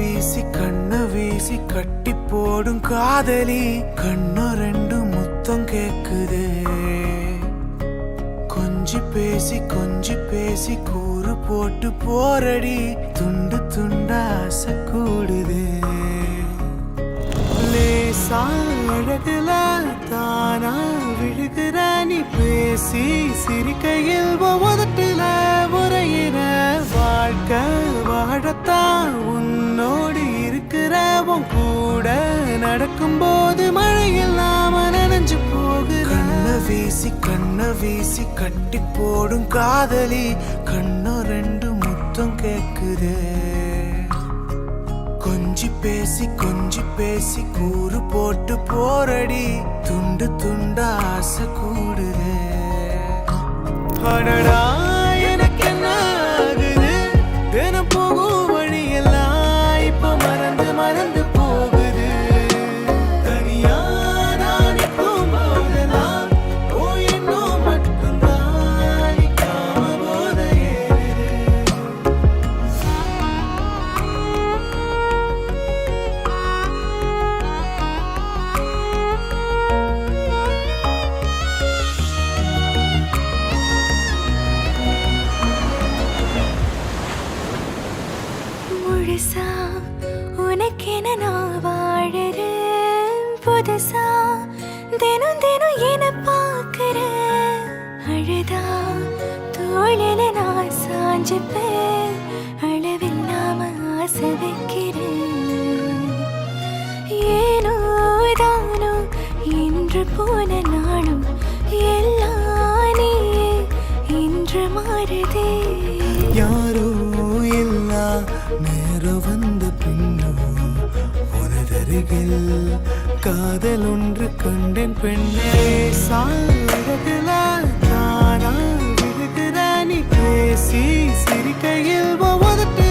வீசி கண்ண வீசி கட்டி போடும் காதலி கண்ணு ரெண்டு முத்தம் கேக்குதே கொஞ்சி பேசி கூறு போட்டு போரடி துண்டு துண்டா ஆசை கூடுதே லேசா அழகுல தானா விழுகிற நீ பேசி சிரிக்கையில் உதட்டுல உரையிற வாழ்க்கை வாழத்தான் உன்னோடு இருக்கிற உன் கூட நடக்கும்போது மழையில் நாம நனைஞ்சு போகுற கண்ண வீசி கட்டி போடும் காதலி கண்ணு ரெண்டு முத்தம் கேக்குதே கொஞ்சி பேசி கூறு போட்டு போரடி துண்டு துண்டா ஆசை கூடுதே அடடா எனக்கு என்ன ஆகுது தினம் போகும் வழியெல்லாம் இப்ப மறந்து போகுது தனியா நான் நிற்கும் போதெல்லாம் ஓ என்னும் மட்டும்தான் நிற்காம போத முழுசா உனக்கென நான் வாழறேன் புதுசா தினம் தினம் என பார்க்கிறேன் அழுதா தோழில நான் சாஞ்சுப்பேன் அளவில்லாம ஆசை வைக்கிறேன் ஏனோ தானோ இன்று போன நாளும் எல்லாம் நீயே இன்று மாறுதே யாரோ இல்லா நேரம் வந்த பின்னோ உனதருகில் காதல் ஒன்று கண்டேன் பெண்ணே சாழகுல தானா விழுகிற நீ பேசி சிரிக்கையில் உதட்டு